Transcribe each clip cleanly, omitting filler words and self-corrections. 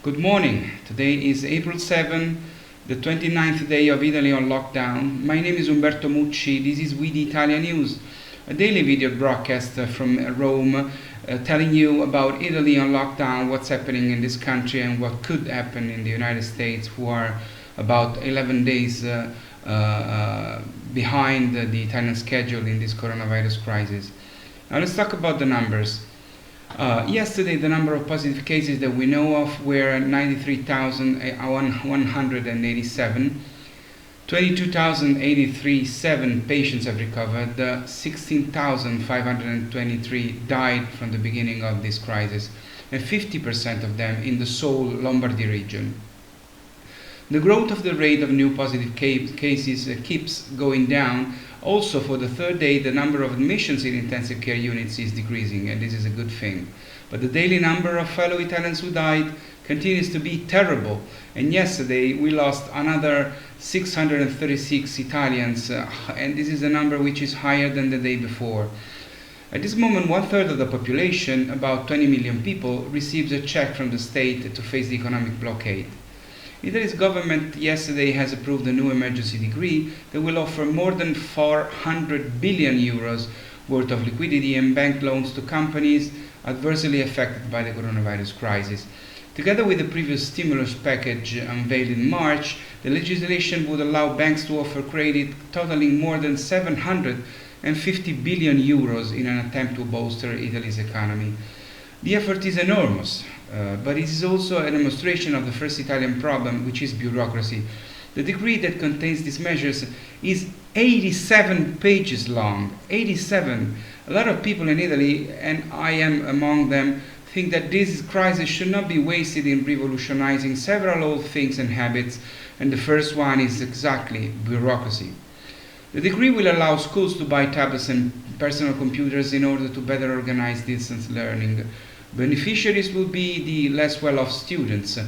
Good morning. Today is April 7, the 29th day of Italy on lockdown. My name is Umberto Mucci. This is with ItaliaNews, a daily video broadcast from Rome, telling you about Italy on lockdown, what's happening in this country and what could happen in the United States, who are about 11 days behind the Italian schedule in this coronavirus crisis. Now let's talk about the numbers. Yesterday, the number of positive cases that we know of were 93,187. 22,083 patients have recovered. 16,523 died from the beginning of this crisis, and 50% of them in the sole Lombardy region. The growth of the rate of new positive cases keeps going down. Also, for the third day, the number of admissions in intensive care units is decreasing, and this is a good thing. But the daily number of fellow Italians who died continues to be terrible. And yesterday, we lost another 636 Italians, and this is a number which is higher than the day before. At this moment, 1/3 of the population, about 20 million people, receives a check from the state to face the economic blockade. Italy's government yesterday has approved a new emergency decree that will offer more than 400 billion euros worth of liquidity and bank loans to companies adversely affected by the coronavirus crisis. Together with the previous stimulus package unveiled in March, the legislation would allow banks to offer credit totaling more than 750 billion euros in an attempt to bolster Italy's economy. The effort is enormous, but it is also a demonstration of the first Italian problem, which is bureaucracy. The decree that contains these measures is 87 pages long. 87. A lot of people in Italy, and I am among them, think that this crisis should not be wasted in revolutionizing several old things and habits, and the first one is exactly bureaucracy. The decree will allow schools to buy tablets and personal computers in order to better organize distance learning. Beneficiaries will be the less well-off students.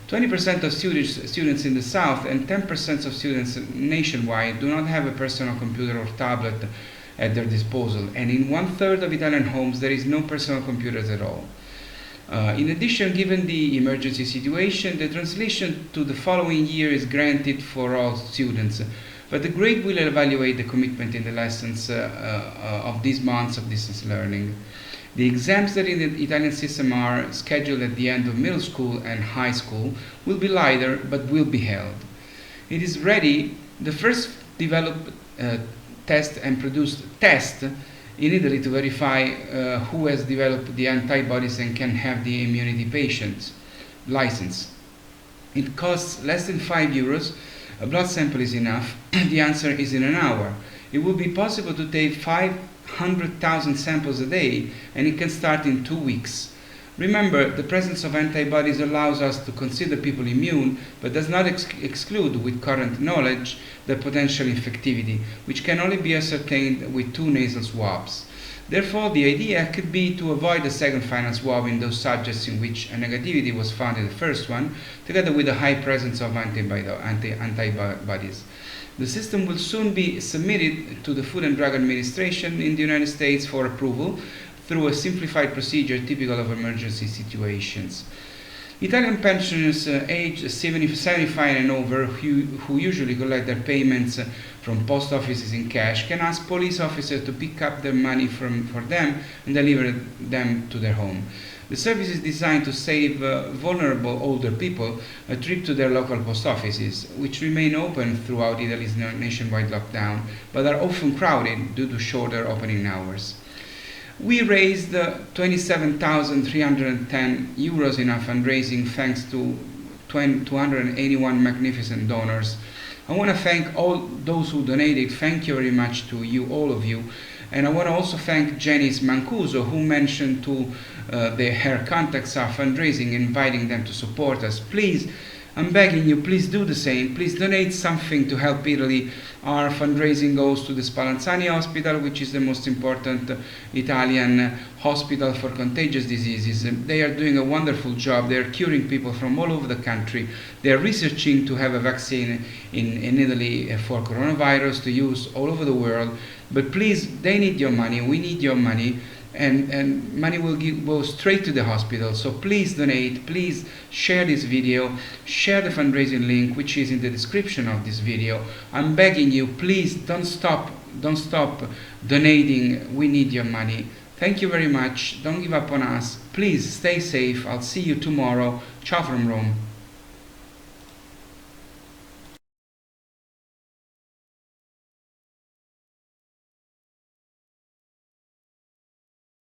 20% of students in the south and 10% of students nationwide do not have a personal computer or tablet at their disposal, and in 1/3 of Italian homes there is no personal computers at all. In addition, given the emergency situation, the translation to the following year is granted for all students, but the grade will evaluate the commitment in the lessons of these months of distance learning. The exams that in the Italian system are scheduled at the end of middle school and high school will be lighter, but will be held. It is ready, the first developed test and produced test in Italy to verify who has developed the antibodies and can have the immunity patient license. It costs less than 5 euros. A blood sample is enough. The answer is in an hour. It will be possible to take 500,000 samples a day, and it can start in 2 weeks. Remember, the presence of antibodies allows us to consider people immune, but does not exclude, with current knowledge, the potential infectivity, which can only be ascertained with 2 nasal swabs. Therefore, the idea could be to avoid a second final swab in those subjects in which a negativity was found in the first one, together with a high presence of antibodies. The system will soon be submitted to the Food and Drug Administration in the United States for approval through a simplified procedure typical of emergency situations. Italian pensioners aged 75 and over, who usually collect their payments from post offices in cash, can ask police officers to pick up their money for them and deliver them to their home. The service is designed to save vulnerable older people a trip to their local post offices, which remain open throughout Italy's nationwide lockdown, but are often crowded due to shorter opening hours. We raised 27,310 euros in our fundraising thanks to 281 magnificent donors. I want to thank all those who donated. Thank you very much to you, all of you. And I want to also thank Janice Mancuso, who mentioned to her contacts our fundraising, inviting them to support us. Please, I'm begging you, please do the same. Please donate something to help Italy. Our fundraising goes to the Spallanzani Hospital, which is the most important Italian hospital for contagious diseases. They are doing a wonderful job. They are curing people from all over the country. They are researching to have a vaccine in Italy for coronavirus to use all over the world. But please, they need your money. We need your money. and money will go straight to the hospital. So please donate, please share this video, share the fundraising link which is in the description of this video. I'm begging you, please don't stop donating. We need your money. Thank you very much. Don't give up on us. Please stay safe. I'll see you tomorrow. Ciao from Rome.